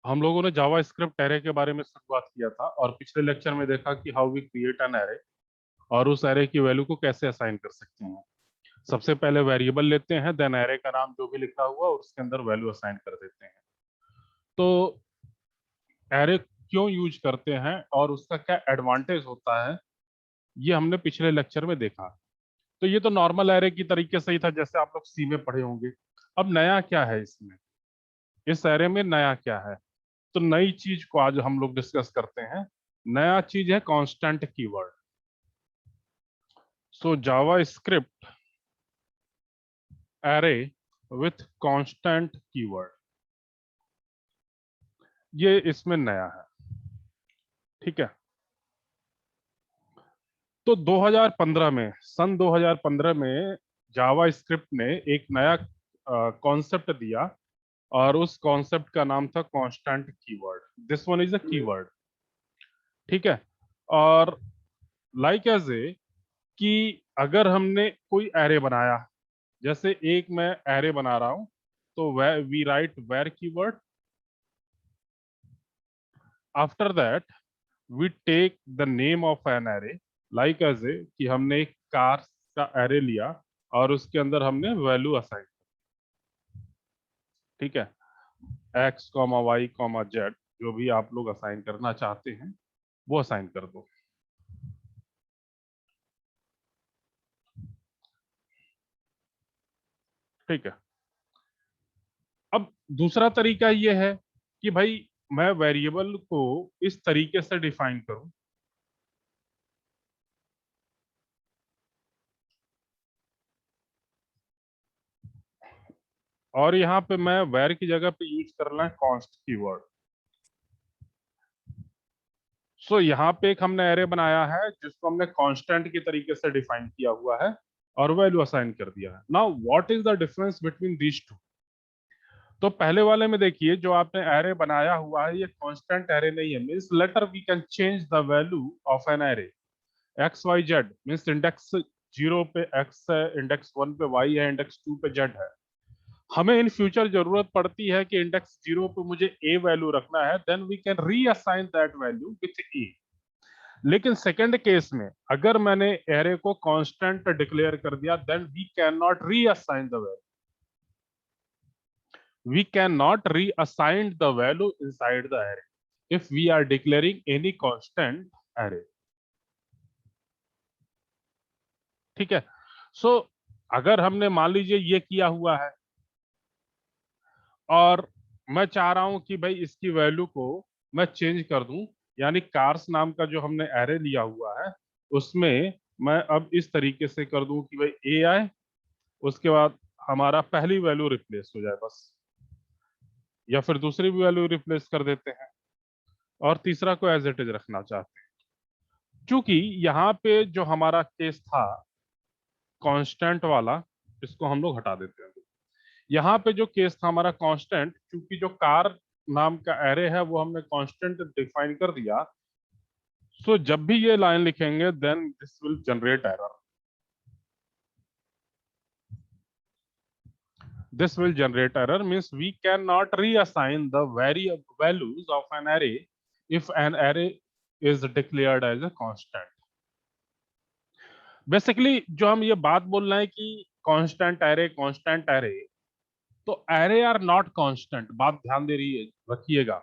हम लोगों ने जावा स्क्रिप्ट एरे के बारे में शुरुआत किया था और पिछले लेक्चर में देखा कि how we create an array और उस एरे की वैल्यू को कैसे असाइन कर सकते हैं। सबसे पहले वेरिएबल लेते हैं, देन एरे का नाम जो भी लिखा हुआ और उसके अंदर वैल्यू असाइन कर देते हैं। तो एरे क्यों यूज करते हैं और उसका क्या एडवांटेज होता है, ये हमने पिछले लेक्चर में देखा। तो ये तो नॉर्मल एरे की तरीके से ही था जैसे आप लोग सी में पढ़े होंगे। अब नया क्या है इसमें, इस एरे में नया क्या है? तो नई चीज को आज हम लोग डिस्कस करते हैं। नया चीज है constant keyword. So Java script array with constant keyword, ये इसमें नया है। ठीक है। तो 2015 में, सन 2015 में जावा स्क्रिप्ट ने एक नया कॉन्सेप्ट दिया और उस कॉन्सेप्ट का नाम था constant keyword. This one is a keyword. ठीक है। और लाइक एज ए कि अगर हमने कोई एरे बनाया, जैसे एक मैं एरे बना रहा हूं, तो we write var keyword. After that we take the name of an array, like as A कि हमने एक कार का एरे लिया और उसके अंदर हमने वैल्यू असाइन। ठीक है। X comma Y comma Z, जो भी आप लोग असाइन करना चाहते हैं वो असाइन कर दो। ठीक है। अब दूसरा तरीका ये है कि भाई मैं वेरिएबल को इस तरीके से डिफाइन करूं, और यहां पे मैं वेर की जगह पे यूज करना है कॉन्स्ट कीवर्ड। सो यहाँ पे एक हमने एरे बनाया है जिसको हमने कांस्टेंट के तरीके से डिफाइन किया हुआ है और वैल्यू असाइन कर दिया है। Now what is the difference between these two? तो पहले वाले में देखिए, जो आपने एरे बनाया हुआ है ये कांस्टेंट एरे नहीं है। Means later we can change the value of an array. X Y Z means index 0 पे एक्स है, इंडेक्स 1 पे वाई है, इंडेक्स 2 पे जेड है। हमें इन फ्यूचर जरूरत पड़ती है कि इंडेक्स 0 पे मुझे ए वैल्यू रखना है, then we can reassign that value with a. लेकिन सेकंड केस में अगर मैंने एरे को कांस्टेंट डिक्लेयर कर दिया, then we can not reassign the value. We can not reassign the value inside the array if we are declaring any constant array. ठीक है। सो अगर हमने मान लीजिए ये किया हुआ है और मैं चाह रहा हूं कि भाई इसकी वैल्यू को मैं चेंज कर दूं, यानी कार्स नाम का जो हमने एरे लिया हुआ है उसमें मैं अब इस तरीके से कर दूं कि भाई ए आए, उसके बाद हमारा पहली वैल्यू रिप्लेस हो जाए बस, या फिर दूसरी भी वैल्यू रिप्लेस कर देते हैं और तीसरा को एज इट इज रखना चाहते हैं। क्योंकि यहाँ पे जो हमारा केस था कांस्टेंट वाला, इसको हम लोग हटा देते हैं। यहाँ पे जो केस था हमारा कांस्टेंट, क्योंकि जो कार नाम का एरे है वो हमने कांस्टेंट डिफाइन कर दिया। सो जब भी ये लाइन लिखेंगे then this will generate error. This will generate error means we cannot reassign the values of an array if an array is declared as a constant. Basically जो हम ये बात बोल रहे हैं कि कांस्टेंट एरे, तो एरे आर नॉट कांस्टेंट। बात ध्यान दे रही है, रखिएगा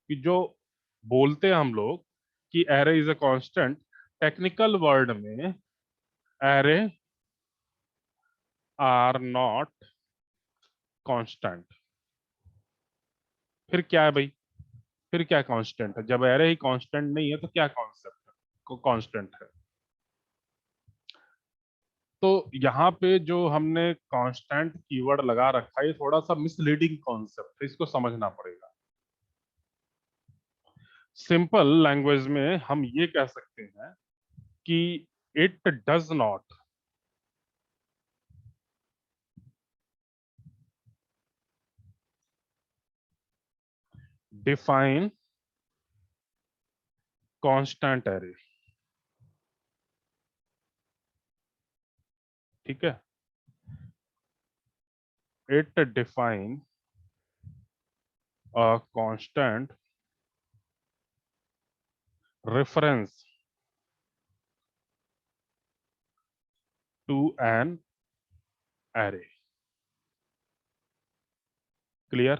कि जो बोलते हैं हम लोग कि array is a constant, technical word में एरे आर नॉट कांस्टेंट। फिर क्या है भाई? फिर क्या कांस्टेंट है? जब एरे ही कांस्टेंट नहीं है तो क्या कॉन्सेप्ट है, को कांस्टेंट है? तो यहाँ पे जो हमने कांस्टेंट कीवर्ड लगा रखा है ये थोड़ा सा मिसलीडिंग कॉन्सेप्ट है, इसको समझना पड़ेगा। सिंपल लैंग्वेज में हम ये कह सकते हैं कि it does not define constant array. ठीक है। It define a constant reference to an array. Clear?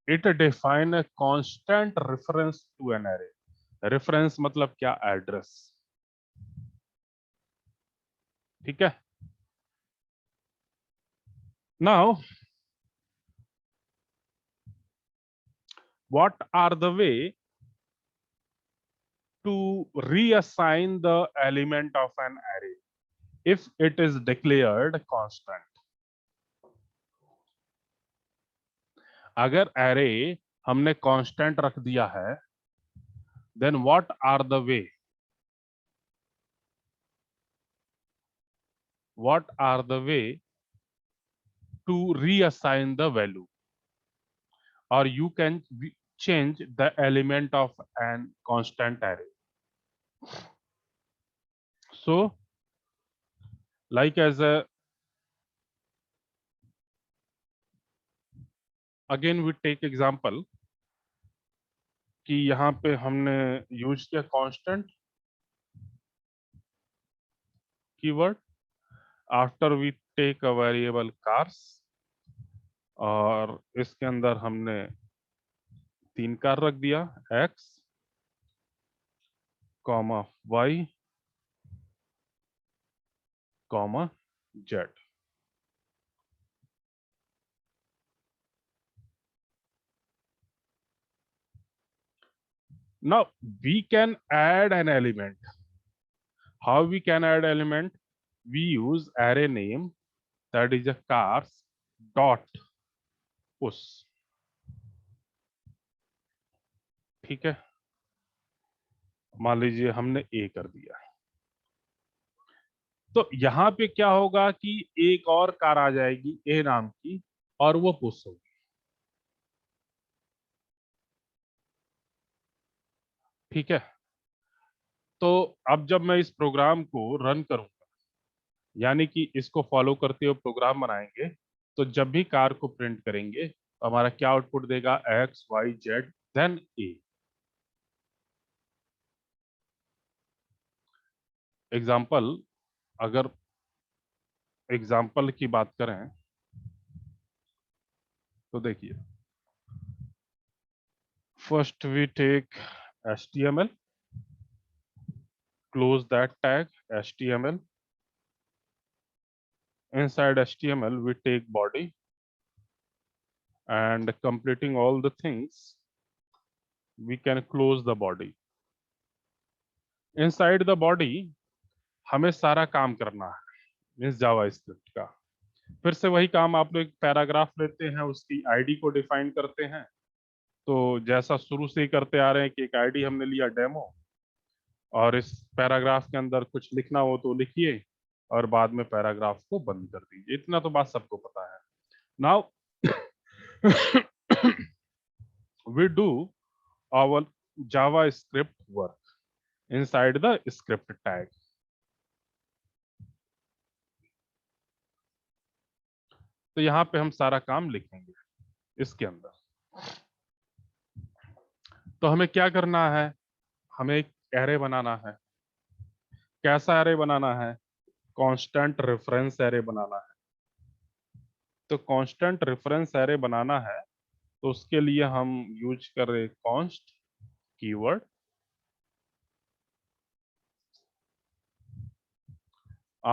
It define a constant reference to an array. Reference मतलब क्या? Address. ठीक है? Now, what are the way to reassign the element of an array if it is declared constant? अगर array हमने constant रख दिया है, then what are the way? What are the way to reassign the value? Or you can change the element of an constant array. So, like as a again we take example कि यहाँ पे हमने use किया constant keyword after we take a variable cars और इसके अंदर हमने 3 car रख दिया x, y, z. Now we can add an element. How we can add element? We use array name, that is a cars dot push. ठीक है, मान लीजिए हमने a कर दिया, तो यहाँ पे क्या होगा कि एक और कार आ जाएगी a नाम की और वो पुश होगी. ठीक है, तो अब जब मैं इस प्रोग्राम को रन करूंगा, यानी कि इसको फॉलो करते हुए प्रोग्राम बनाएंगे, तो जब भी कार को प्रिंट करेंगे तो हमारा क्या आउटपुट देगा? X, Y, Z, then A. Example, अगर एग्जाम्पल की बात करें तो देखिए, first we take HTML, close that tag HTML. Inside HTML we take body, and completing all the things we can close the body. Inside the body हमें सारा काम करना है इस जावा स्क्रिप्ट का. फिर से वही काम, आप लोग एक पैराग्राफ लेते हैं, उसकी आईडी को डिफाइन करते हैं. तो जैसा शुरू से ही करते आ रहे हैं कि एक आईडी हमने लिया डेमो, और इस पैराग्राफ के अंदर कुछ लिखना हो तो लिखिए और बाद में पैराग्राफ को बंद कर दीजिए. इतना तो बात सबको पता है. Now we do our JavaScript work inside the script tag. तो यहाँ पे हम सारा काम लिखेंगे इसके अंदर. तो हमें क्या करना है? हमें एक एरे बनाना है. कैसा एरे बनाना है? कांस्टेंट रेफरेंस एरे बनाना है. तो कांस्टेंट रेफरेंस एरे बनाना है, तो उसके लिए हम यूज कर रहे const keyword.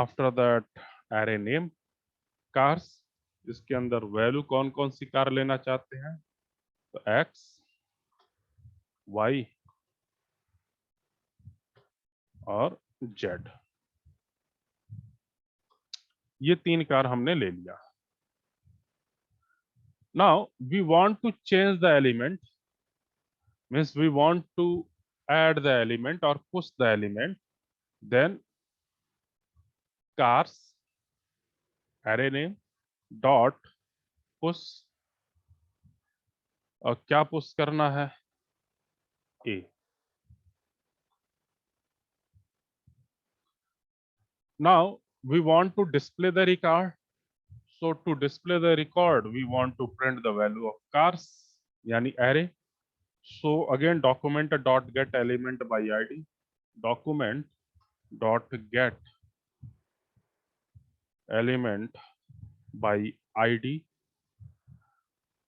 After that array name cars. इसके अंदर वैल्यू कौन कौन सी कार लेना चाहते हैं? तो एक्स, वाई और जेड, ये 3 कार हमने ले लिया. Now we want to change the element, means we want to add the element or push the element. Then cars array name dot push, और क्या पुश करना है? a. Now we want to display the record, So to display the record, we want to print the value of cars, yani array. So again, document dot get element by id, document dot get element by id,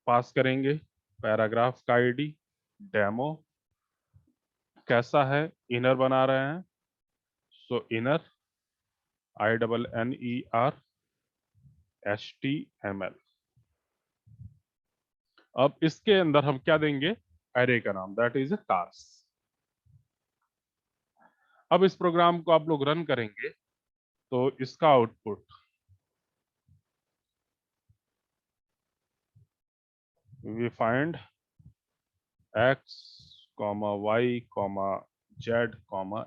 पास करेंगे paragraph का ID, demo कैसा है, inner बना रहे हैं, सो inner INNER HTML। अब इसके अंदर हम क्या देंगे, एरे का नाम, दैट इज कार्स। अब इस प्रोग्राम को आप लोग रन करेंगे तो इसका output we find x, y, z, a।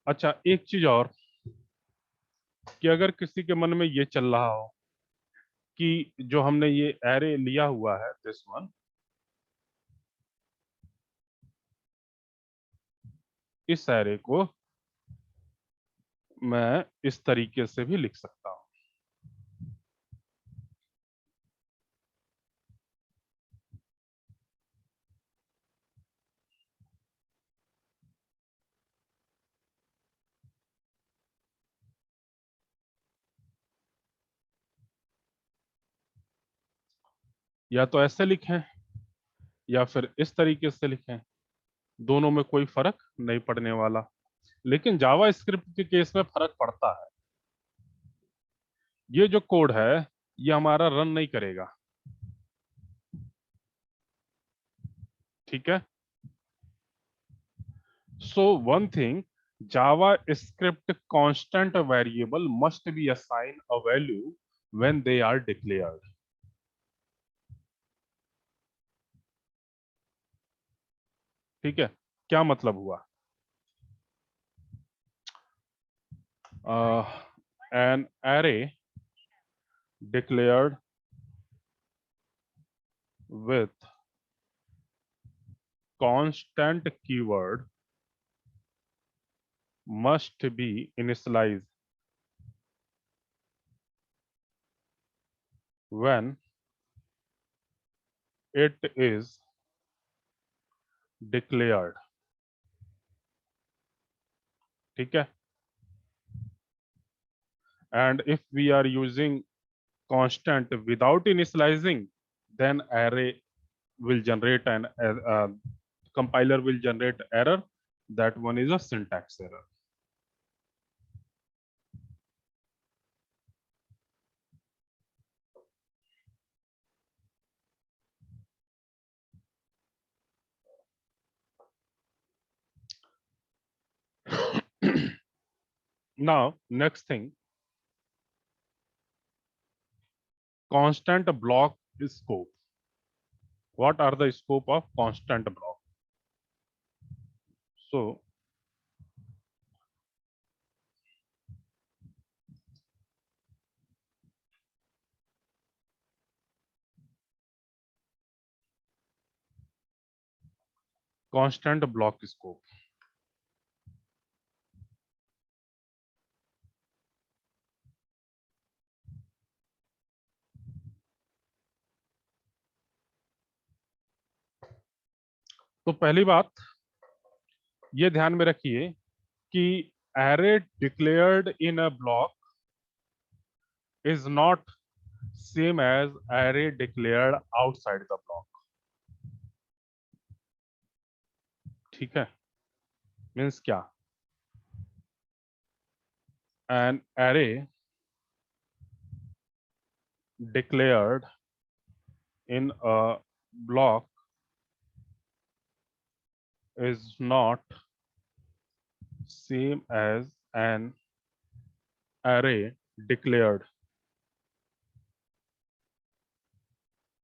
अच्छा, एक चीज और कि अगर किसी के मन में ये चल रहा हो कि जो हमने ये एरे लिया हुआ है, दिस वन, इस एरे को मैं इस तरीके से भी लिख सकता हूं। या तो ऐसे लिखें या फिर इस तरीके से लिखें, दोनों में कोई फर्क नहीं पड़ने वाला। लेकिन जावा स्क्रिप्ट के केस में फर्क पड़ता है। ये जो कोड है ये हमारा रन नहीं करेगा, ठीक है। So one thing, JavaScript constant variable must be assign a value when they are declared. ठीक है, क्या मतलब हुआ, an array declared with constant keyword must be initialized when it is declared। ठीक है, and if we are using constant without initializing, then array will generate an compiler will generate error, that one is a syntax error। Now next thing, constant block scope। What are the scope of constant block? So constant block scope, तो पहली बात ये ध्यान में रखिए कि array declared in a block is not same as array declared outside the block। ठीक है, मीन्स क्या, an array declared in a block is not same as an array declared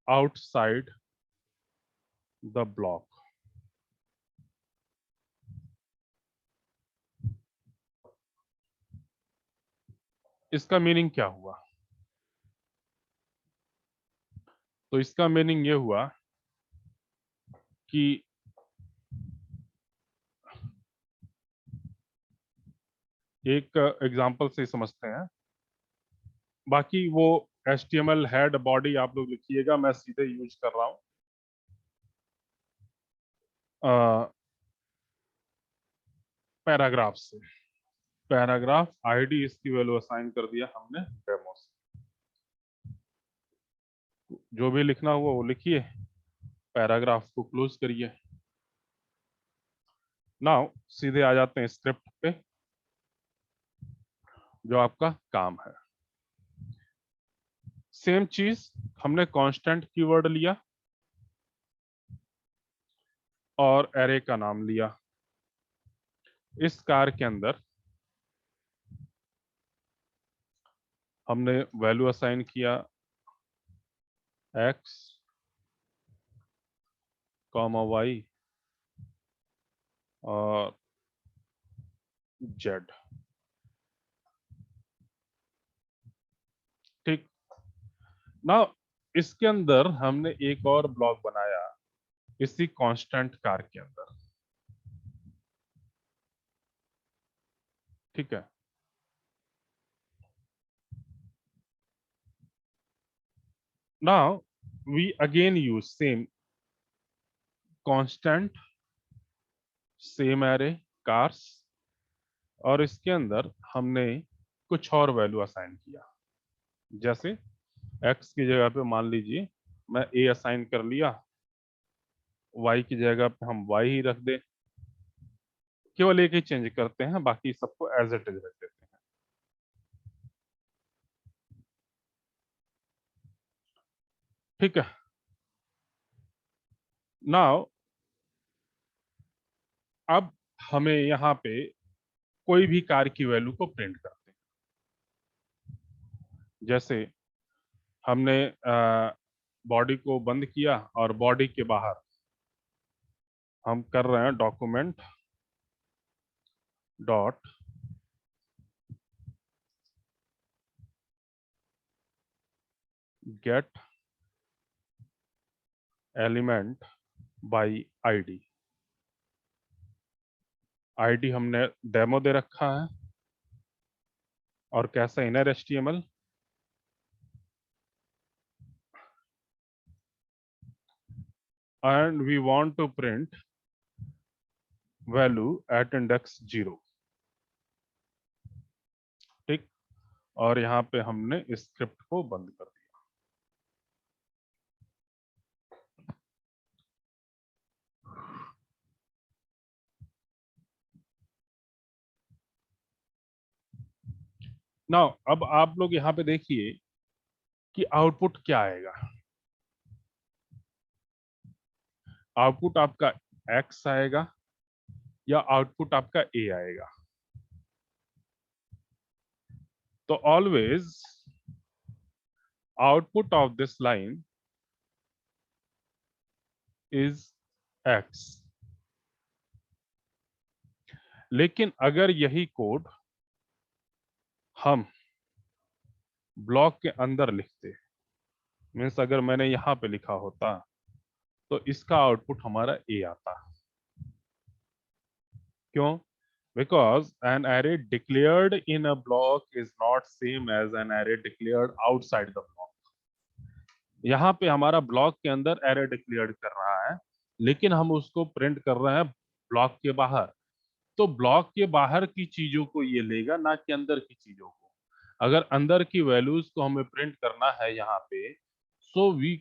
outside the block। इसका meaning क्या हुआ? तो इसका meaning ये हुआ कि एक एग्जांपल से समझते हैं, बाकी वो HTML हेड बॉडी आप लोग लिखिएगा, मैं सीधे यूज कर रहा हूँ पैराग्राफ से। पैराग्राफ आईडी इसकी वैल्यू असाइन कर दिया हमने डेमो से। जो भी लिखना हुआ वो लिखिए, पैराग्राफ को क्लोज करिए। नाउ सीधे आ जाते हैं स्क्रिप्ट पे, जो आपका काम है। सेम चीज, हमने कांस्टेंट कीवर्ड लिया और एरे का नाम लिया। इस कार के अंदर हमने वैल्यू असाइन किया x, y और z। ठीक ना? इसके अंदर हमने एक और ब्लॉक बनाया इसी कांस्टेंट कार के अंदर। ठीक है। Now we again use same constant, same array, cars, और इसके अंदर हमने कुछ और वैल्यू असाइन किया। जैसे x की जगह पे मान लीजिए मैं a असाइन कर लिया, y की जगह पे हम y ही रख दे, केवल एक ही चेंज करते हैं, बाकी सबको एज इट इज रख देते हैं। ठीक है। नाउ अब हमें यहाँ पे कोई भी कार की वैल्यू को प्रिंट करते हैं। जैसे हमने बॉडी को बंद किया और बॉडी के बाहर हम कर रहे हैं document dot gate element by ID. ID हमने डेमो दे रखा है, और कैसा inner HTML, and we want to print value at index 0। ठीक, और यहाँ पे हमने इस स्क्रिप्ट को बंद कर दिया। नाउ अब आप लोग यहाँ पे देखिए कि आउटपुट क्या आएगा। आउटपुट आपका x आएगा या आउटपुट आपका a आएगा। तो always output of this line is x। लेकिन अगर यही कोड हम ब्लॉक के अंदर लिखते, मीन्स अगर मैंने यहाँ पे लिखा होता, तो इसका आउटपुट हमारा a आता। क्यों? Because an array declared in a block is not same as an array declared outside the block। यहाँ पे हमारा ब्लॉक के अंदर एरे डिक्लेयर कर रहा है, लेकिन हम उसको प्रिंट कर रहे हैं ब्लॉक के बाहर। तो ब्लॉक के बाहर की चीजों को ये लेगा, ना कि अंदर की चीजों को। अगर अंदर की वैल्यूज को हमें प्रिंट करना है यहाँ पे, so we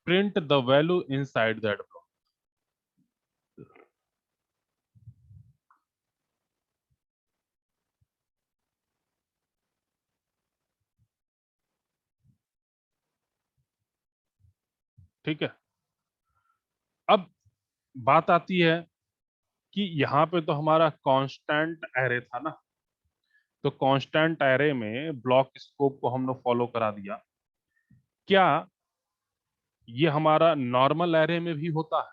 print the value inside that block. ठीक है। अब बात आती है कि यहाँ पे तो हमारा कांस्टेंट एरे था ना, तो कांस्टेंट एरे में ब्लॉक स्कोप को हमने फॉलो करा दिया। क्या ये हमारा नॉर्मल एरे में भी होता है?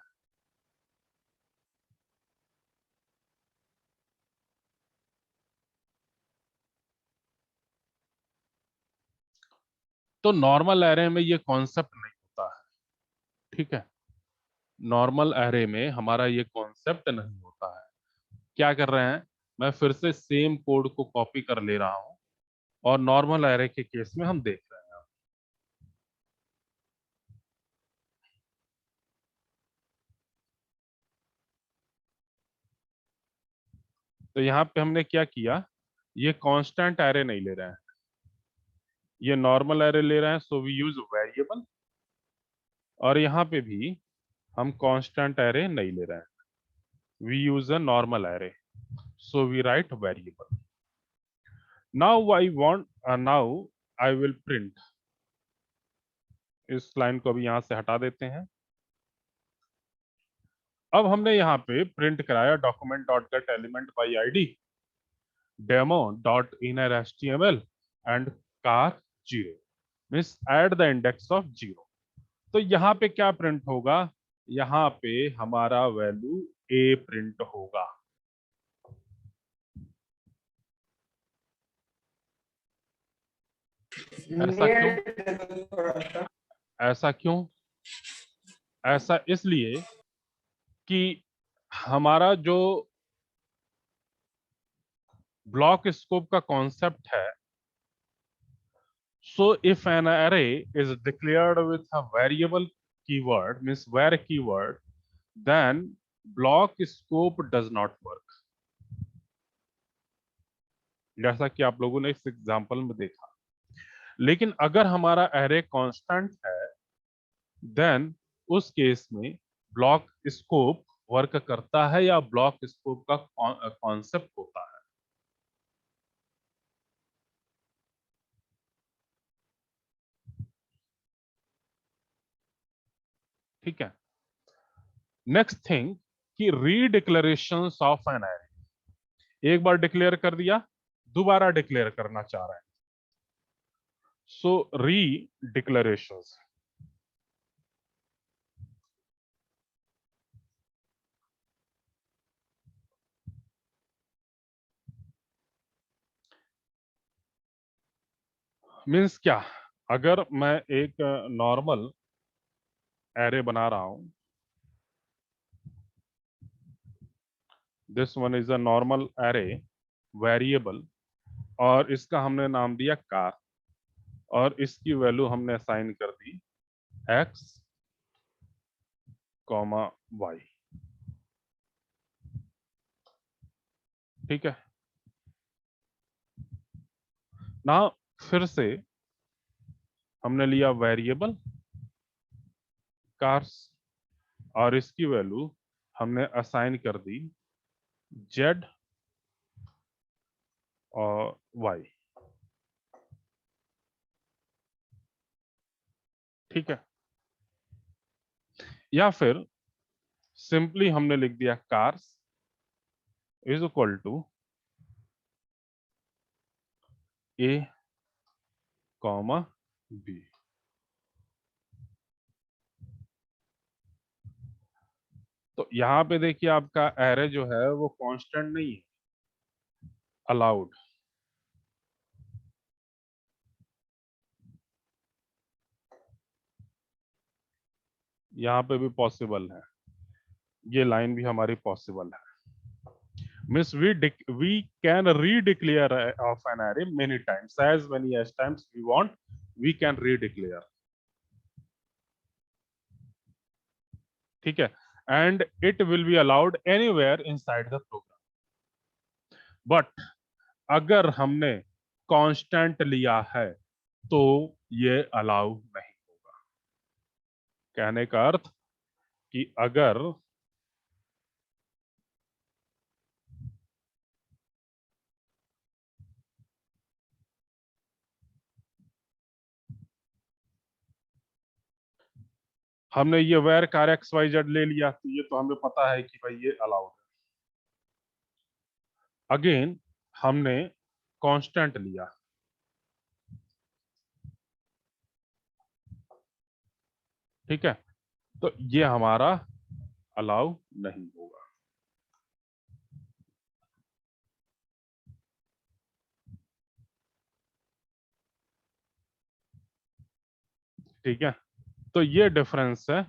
तो नॉर्मल एरे में ये कॉन्सेप्ट नहीं होता है, ठीक है। नॉर्मल एरे में हमारा ये कॉन्सेप्ट नहीं होता है। क्या कर रहे हैं, मैं फिर से सेम कोड को कॉपी कर ले रहा हूं और नॉर्मल एरे के केस में हम देख रहे हैं। तो यहाँ पे हमने क्या किया, ये कांस्टेंट एरे नहीं ले रहे हैं, ये नॉर्मल एरे ले रहे हैं, सो वी यूज वेरिएबल। और यहाँ पे भी हम कांस्टेंट एरे नहीं ले रहे हैं, we use a normal array, so we write variable. Now I want, now I will print, इस लाइन को अभी यहाँ से हटा देते हैं। अब हमने यहाँ पे प्रिंट कराया document dot gate element by ID demo dot inner HTML and car zero, means at the index of zero. तो यहाँ पे क्या प्रिंट होगा, यहाँ पे हमारा वैल्यू ए प्रिंट होगा। ऐसा क्यों, ऐसा क्यों, ऐसा इसलिए कि हमारा जो ब्लॉक स्कोप का कॉन्सेप्ट है, so if an array is declared with a variable keyword, means var keyword, then block scope does not work, जैसा कि आप लोगों ने इस एग्जांपल में देखा। लेकिन अगर हमारा एरे कांस्टेंट है, देन उस केस में ब्लॉक स्कोप वर्क करता है या ब्लॉक स्कोप का कॉन्सेप्ट होता है। ठीक है। नेक्स्ट थिंग कि रीडिक्लेरेशंस ऑफ एन एरे, एक बार डिक्लेयर कर दिया, दोबारा डिक्लेयर करना चाह रहे हैं, सो री डिक्लेरेशंस। मीन्स क्या, अगर मैं एक नॉर्मल एरे बना रहा हूं, this one is a normal array variable, और इसका हमने नाम दिया कार, और इसकी वैल्यू हमने असाइन कर दी x, कॉमा y। ठीक है ना, फिर से हमने लिया वेरिएबल कार्स, और इसकी वैल्यू हमने असाइन कर दी z और y। ठीक है, या फिर सिंपली हमने लिख दिया cars is equal to A, comma B. तो यहाँ पे देखिए आपका एरे जो है वो कांस्टेंट नहीं है, अलाउड। यहाँ पे भी पॉसिबल है, ये लाइन भी हमारी पॉसिबल है। Means we can redeclare of an array many times, as many as times we want we can redeclare. ठीक है, and it will be allowed anywhere inside the program. But अगर हमने constant लिया है तो ये अलाउ नहीं होगा। कहने का अर्थ कि अगर हमने ये var car X Y Z ले लिया तो ये तो हमें पता है कि भाई ये अलाउड है। अगेन हमने कांस्टेंट लिया, ठीक है, तो ये हमारा अलाउ नहीं होगा। ठीक है, तो ये डिफरेंस है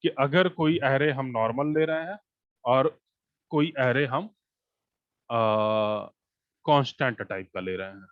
कि अगर कोई एरे हम नॉर्मल ले रहे हैं और कोई एरे हम कांस्टेंट टाइप का ले रहे हैं।